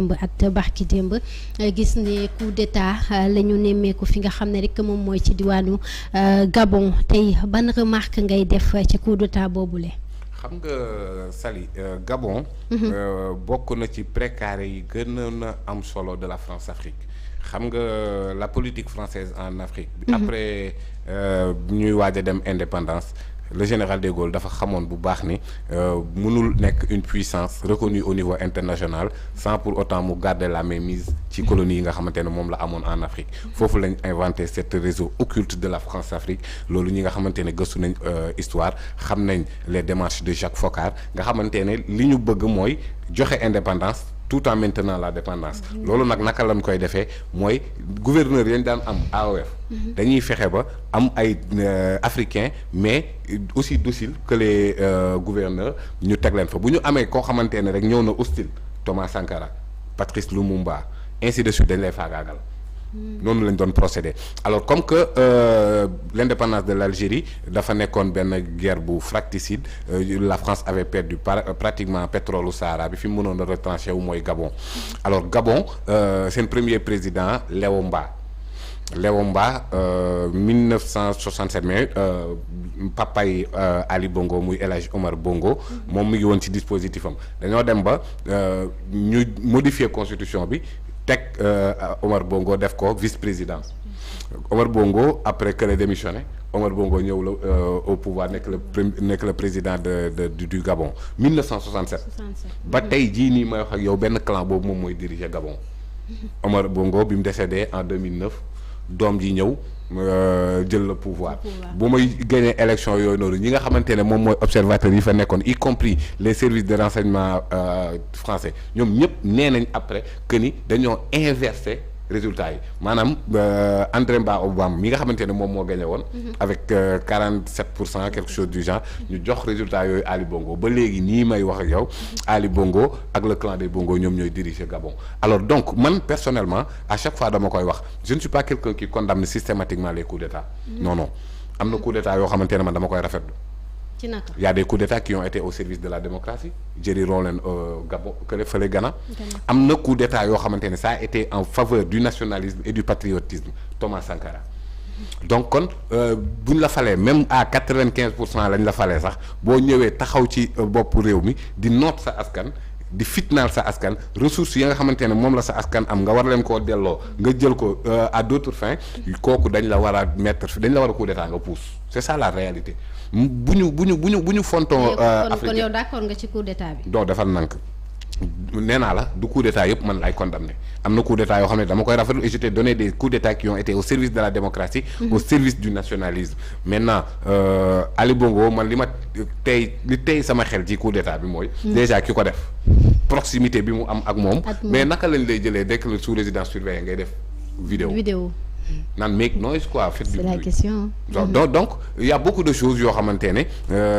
ak barki démb gis ne coup d'état la ñu nemmeeku fi nga xam ne rek moom mooy ci diwaanu Gabon tey ban remarque ngay def ci coup d'état boobule. xam nga Sali Gabon. bokk na ci précaré yi gën a am solo de la France-Afrique xam nga la politique française en Afrique. après ñuy waaj a dem indépendance. Le général de Gaulle dafa xamoon bu baax ni mënul nekk une puissance reconnue au niveau international sans pour autant mu garder la mainmise ci colonies yi nga xamante ne moom la amoon en Afrique foofu lañ inventé cet réseau occulte de la France-Afrique loolu ñi nga xamante ne gëstu nañ histoire xam nañ les démarches de Jacques Foccart nga xamante ne li ñu bëgg mooy joxe indépendance tout en maintenant la dépendance loolu nag naka lañ koy defee mooy gouverneur yañ daan am AOF dañuy fexe ba am ay africains mais aussi docile que les gouverneurs ñu teg leen fa bu ñu amee koo xamante ne rek ñëw na hostile Thomas Sankara Patrice Lumumba ainsi de suite dañ lay faagaagal noonu lañ doon procéder alors comme que l'indépendance de l'Algérie dafa nekkoon benn guerre bu fratricide la France avait perdu pratiquement pétrole au Sahara bi fi mu mënoon a retranché wu mooy Gabon alors Gabon seen premier président Léon Mba 1967 mais papay Ali Bongo muy El Hadj Omar Bongo moom mi ngi woon ci dispositif am dañoo dem ba ñu modifier constitution bi teg Omar Bongo def ko vice-président Omar Bongo après que la démissionné Omar Bongo ñëw la au pouvoir nekk le président du Gabon 1967 ba tey jii nii may wax ak yow benn clan boobu moom mooy diriger Gabon Omar Bongo bi mu décédé en 2009 doom ji ñëw jël le pouvoir bu may gagné élection yooyu noonu ñi nga xamante ne moom mooy observateurs yi fa nekkoon y compris les services de renseignement français ñoom ñëpp nee nañ après que ni dañoo inversé résultats yi maanaam André Mba Obama mi nga xamante ne moom moo gagné woon avec 47% quelque chose du genre ñu jox résultats yooyu Ali Bongo ba léegi nii may wax ak yow Ali Bongo ak le clan des Bongo ñoom ñooy diriger Gabon alors donc man personnellement à chaque fois dama koy wax je ne suis pas quelqu'un qui condamne systématiquement les coups d'état non am na coup d'état yoo xamante ne man dama koy rafetlu il y a des coups d'état qui ont été au service de la démocratie Jerry Rawlings Gabon kële fële Ghana am na coup d'état yoo xamante ne ça a été en faveur du nationalisme et du patriotisme Thomas Sankara donc kon buñ la falee même à 95% lañ la falee sax boo ñëwee taxaw ci bopp réew mi di noot sa askan di fitnaal sa askan ressources yi nga xamante ne moom la sa askan am nga war leen koo delloo nga jël ko à d'autres fins kooku dañ la war a mettre dañ la war a coup d'état nga pousse c'est ça la réalité bu ñu fontoo kon yow d'accord nga ci coup d'état bi doo defal nank nee naa la du coup d'état yëpp man lay condamné am na coup d'état yoo xam ne dama koy rafetlu et je t'ai donné des coups d'état qui ont été au service de la démocratie au service du nationalisme maintenant Ali Bongo man li tey sama xel ci coup d'état bi mooy déjà ki ko def proximité bi mu am ak moom mais naka lañ lay jëlee dès que le sous résidence surveillée ngay def vidéo naan make noise quoi faites du bruit. C'est la question. donc il y a beaucoup de choses yoo xamante ne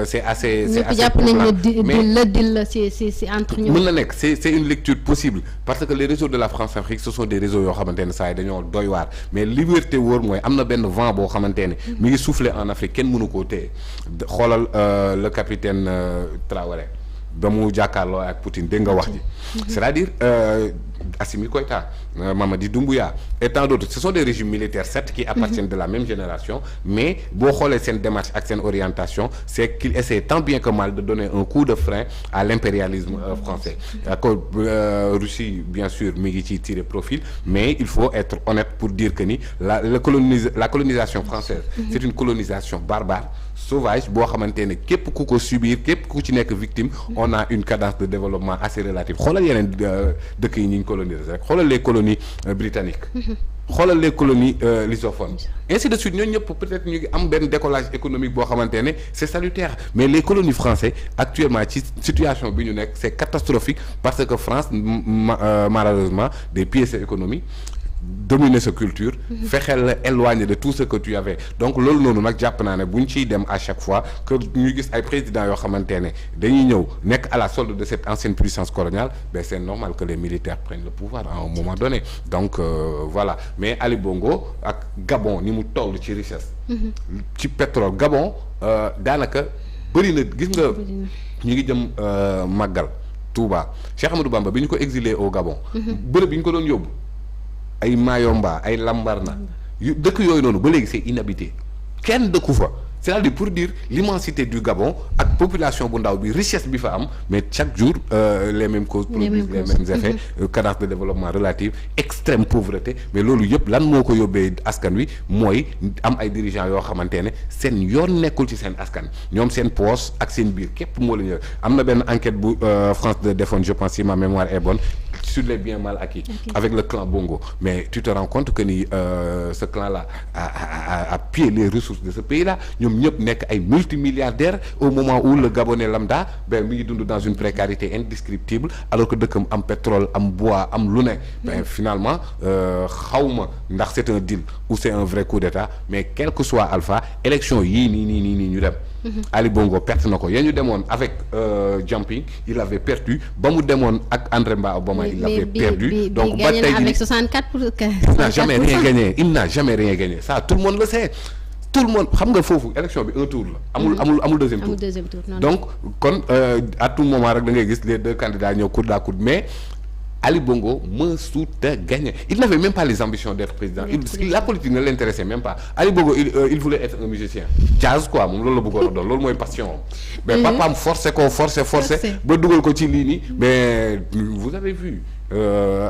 c'est assez jàpp nañ ne dil c'est entre ñoom. mën na nekk c'est une lecture possible parce que les réseaux de la France-Afrique ce sont des réseaux yoo xamante ne saa yi dañoo doy waar mais liberté wóor mooy am na benn vent boo xamante ne mi ngi souffler en Afrique kenn mënu koo téye xoolal le capitaine Traoré ba mu jàkkaarloo ak Poutine dégg nga wax ji c'est-à-dire Assimi Goïta Mamadi Doumbouya et tant d'autres ce sont des régimes militaires certes qui appartiennent de la même génération mais boo xoolee seen démarche ak seen orientation c'est qu'ils essaient tant bien que mal de donner un coup de frein à l'impérialisme français Russie bien sûr mi ngi ciy tirer profit mais il faut être honnête pour dire que ni la colonisation française c'est une colonisation barbare sauvage boo xamante ne képp ku ko subir képp ku ci nekk victime on a une cadence de développement assez relative xoolal yeneen dëkk yi ñu coloniser rek xoolal les colonies britanniques xoolal les colonies lusophones ainsi de suite ñooñu ñëpp peut-être ñu ngi am benn décollage économique boo xamante ne c'est salutaire mais les colonies françaises actuellement ci situation bi ñu nekk c'est catastrophique parce que France malheureusement des pièces économiques dominer sa culture fexeel la éloigner de tout ce que tu avais donc loolu noonu nag jàpp naa ne bu ñu ciy dem à chaque fois que ñu gis ay présidents yoo xamante ne dañuy ñëw nekk à la solde de cette ancienne puissance coloniale ben c'est normal que les militaires prennent le pouvoir à un moment donné donc voilà mais Ali Bongo ak Gabon ni mu toll ci richesse ci pétrole Gabon daanaka bëri na gis nga ñu ngi jëm màggal Touba Cheikh Amadou Bamba bi ñu ko exilé au Gabon. bërëb bi ñu ko doon yóbbu ay Mayomba ay Lambarna dëkk yooyu noonu ba léegi c'est inhabité kenn dëkku fa. c'est-à-dire pour dire l'immensité du Gabon ak population bu ndaw bi richesse bi fa am mais chaque jour les mêmes causes produisent les mêmes effets cadence de développement relative extrême pauvreté mais loolu yëpp lan moo ko yóbbee askan wi mooy am ay dirigeants yoo xamante ne seen yoon nekkul ci seen askan ñoom seen poche ak seen biir képp moo la ñu am na benn enquête bu France de defoon je pense si ma mémoire est bonne sur les biens mal acquis avec le clan Bongo mais tu te rends compte que ni ce clan là a pillé les ressources de ce pays là ñoom ñëpp nekk ay multimilliardaires au moment où le Gabonais lambda ben mi ngi dund dans une précarité indescriptible alors que dëkkam am pétrole am bois am lu ne ben finalement xawma ndax c'est un deal ou c'est un vrai coup d'état mais quel que soit Alpha élection yii nii ñu dem Ali Bongo perte na ko ya ñu demoon avec Jumping il avait perdu ba mu demoon ak André Mba Obama il avait perdu donc ba tey avec 64 pour il n'a jamais rien gagné ça tout le monde le sait tout le monde xam nga foofu élection bi un tour la amul deuxième tour donc kon à tout moment rek da ngay gis les deux candidats ñëw coude à coude mais Ali Bongo mësut a gagné il n'avait même pas les ambitions d'être président la politique ne l'intéressait même pas Ali Bongo il voulait être un musicien jazz quoi moom loolu la bëggoon a doon loolu mooy passion mais papaam forcé ba dugal ko ci lii nii mais vous avez vu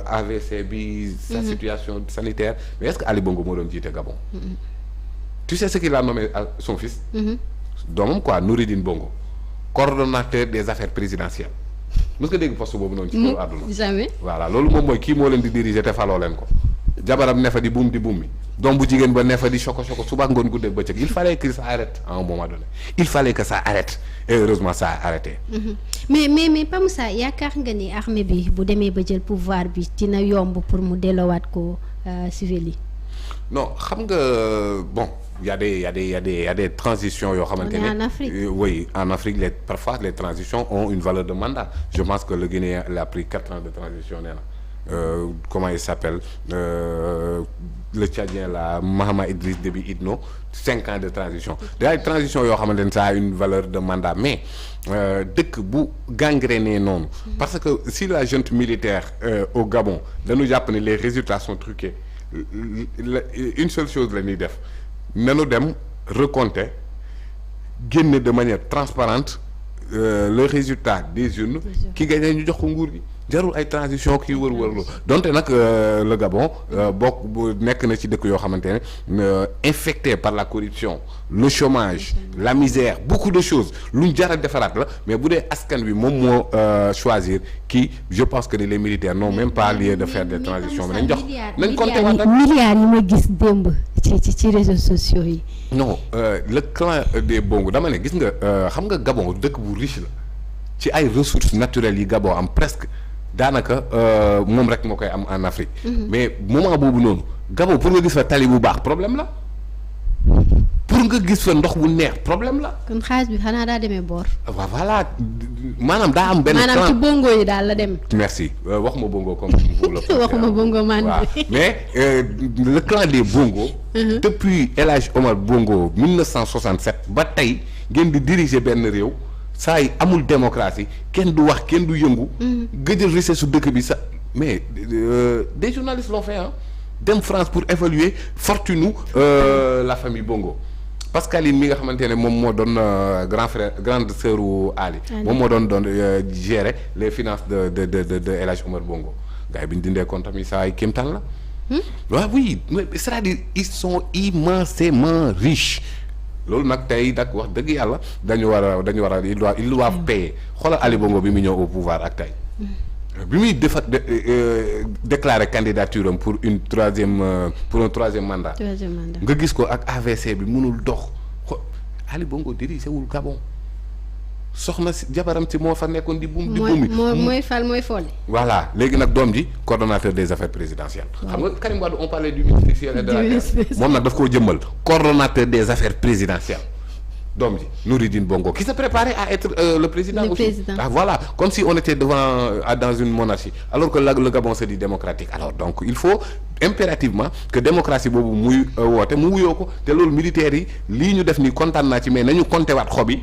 AVC bi sa situation sanitaire mais est-ce que Ali Bongo moo doon jiite Gabon tu sais ce qu'il a nommé à son fils doomam quoi Nouridine Bongo coordonnateur des affaires présidentielles mës nga dégg poste boobu noonu ci kaw àdduna jamais voilà loolu moom mooy kii moo leen di diriger te faloo leen ko jabaram ne fa di buum mi doom bu jigéen ba ne fa di choco suba ngoon guddeeg bëccëg il fallait que ça arrête à un moment donné il fallait que ça arrête et heureusement ça a arrêté mais Pa Moussa yaakaar nga ni armée bi bu demee ba jël pouvoir bi dina yomb pour mu delloowaat ko civil yi non xam nga bon il y a des transitions yoo xamante ne en Afrique oui en Afrique parfois les transitions ont une valeur de mandat je pense que le Guinéen il a pris 4 ans de transition nee na comment il s'appelle le Tchadien là Mahama Idriss Déby Itno 5 ans de transition day transition yoo xamante ne ça a une valeur de mandat mais dëkk bu gangréné noonu parce que si la junte militaire au Gabon dañu jàpp ne les résultats sont truqués une seule chose la ñuy def nanu dem recompter génne de manière transparente le résultat des urnes ki gagné ñu jox ko nguur gi jarul ay transition kii wër-wërlu donte nag le Gabon bokk bu nekk na ci dëkk yoo xamante ne infecté par la corruption le chômage la misère beaucoup de choses luñ jar a defaraat la mais bu dee askan wi moom moo choisir kii je pense que les militaires n'ont même pas lieu de faire des transitions mais nañ jox nañ compter waat milliards yi ma gis démb ci réseaux sociaux yi non le clan des Bongo dama ne gis nga xam nga Gabon dëkk bu riche la ci ay ressources naturelles yi Gabon am presque daanaka moom rek moo koy am en Afrique mais moment boobu noonu Gabon pour nga gis fa tali bu baax problème la pour nga gis fa ndox bu neex problème la kon xaalis bi xanaa daa demee boor waaw voilà maanaam daa am benn maanaam ci bongo yi daal la dem merci waxuma bongo comme vous le waxuma bongo man mais le clan des Bongo depuis El Hadj Omar Bongo 1967 ba tey ngeen di diriger benn réew saa yi amul démocratie kenn du wax kenn du yëngu gëjël richesse su dëkk bi sax mais des journalistes l'ont fait dem France pour évaluer fortune la famille Bongo Pascaline mi nga xamante ne moom moo doon grande sœur u Ali moom moo doon gérer les finances de El Hadj Omar Bongo gars yi bi ñu dindee compte mi saa yi kéemtaan la waaw oui c'est-à-dire ils sont immensément riches loolu nag tey nag wax dëgg yàlla dañu war a ils doivent payer xoolal Ali Bongo bi mu ñëw au pouvoir ak tey bi muy déclarer candidature am pour un troisième mandat nga gis ko ak AVC bi mënul dox Ali Bongo dirigé wul Gabon soxna si jabaram si moo fa nekkoon di buum mooy fal mooy folle voilà léegi nag doom ji coordonnateur des affaires présidentielles xam nga Karim Wade on parlait du ministère et de la guerre moom nag daf koo jëmmal coordonnateur des affaires présidentielles doom ji Nouridine Bongo qui se préparait à être le président aussi ah voilà comme si on était dans une monarchie alors que le Gabon se dit démocratique alors donc il faut impérativement que démocratie boobu muy woote mu wuyoo ko te loolu militaires yi lii ñu def nii kontaan naa ci mais nañu compter waat xob yi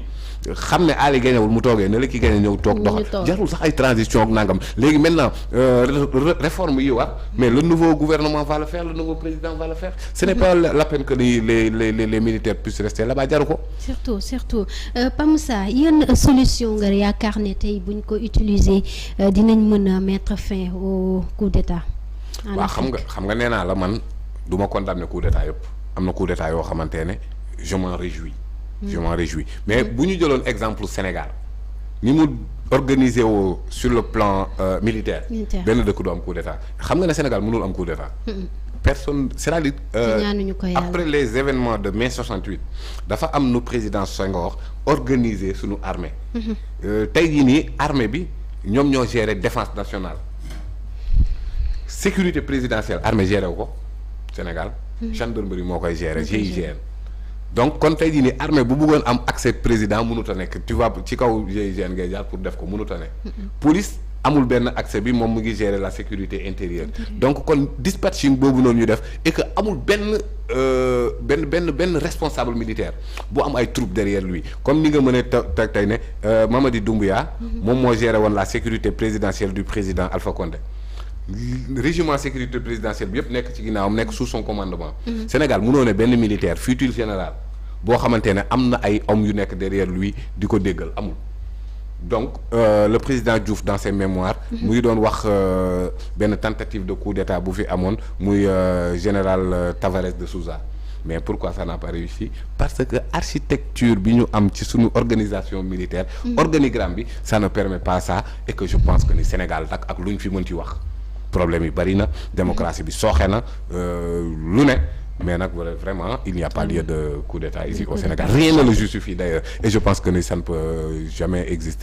xam ne Ali gañewul mu toogee ne la ki gañe ñëw toog doxal jarul sax ay transition ak nangam léegi maintenant réforme yi war mais le nouveau gouvernement va le faire le nouveau président va le faire ce n'est pas la peine que les militaires puissent rester là-bas jaru ko surtout Pa Moussa yan solution nga yaakaar ne tey buñ ko utiliser dinañ mën a mettre fin au coup d'état waaw xam nga nee naa la man du ma condamner coup d'état yëpp am na coup d'état yoo xamante ne je m'en réjouis mais bu ñu jëloon exemple Sénégal ni mu organisé woo sur le plan militaire benn dëkk du am coup d'état xam nga ne Sénégal mënul am coup d'état personne c'est-à-dire après les événements de mai 68 dafa am nu président Senghor organisé suñu armée tey jii nii armée bi ñoom ñoo gérer défense nationale sécurité présidentielle armée géré wu ko Sénégal gendarmerie moo koy gérer GIGN donc kon tey jii nii armée bu bëggoon am accès président mënut a nekk tu vois ci kaw GIGN ngay jaar pour def ko mënut a nekk police amul benn accès bi moom mu ngi gérer la sécurité intérieure donc kon dispatching boobu noonu ñu def et que amul benn responsable militaire bu am ay troupes derrière lui comme ni nga mën a tey ne Mamadi Doumbouya moom moo géré woon la sécurité présidentielle du président Alpha Condé régiment sécurité présidentielle bi yëpp nekk ci ginnaawam nekk sous son commandement Sénégal mënoo ne benn militaire futur général boo xamante ne am na ay hommes yu nekk derrière lui di ko déggal amul donc le président Diouf dans ses mémoires mu ngi doon wax benn tentative de coup d'état bu fi amoon muy général Tavares de Souza mais pourquoi ça n'a pas réussi parce que architecture bi ñu am ci suñu organisation militaire organigramme bi ça ne permet pas ça et que je pense que ni Sénégal ak lu ñu fi mën ci wax problème yi bari na démocratie bi sooxe na lu ne mais nag vraiment il n'y a pas lieu de coup d'état ici au Sénégal rien ne le justifie d'ailleurs et je pense que ni ça ne peut jamais exister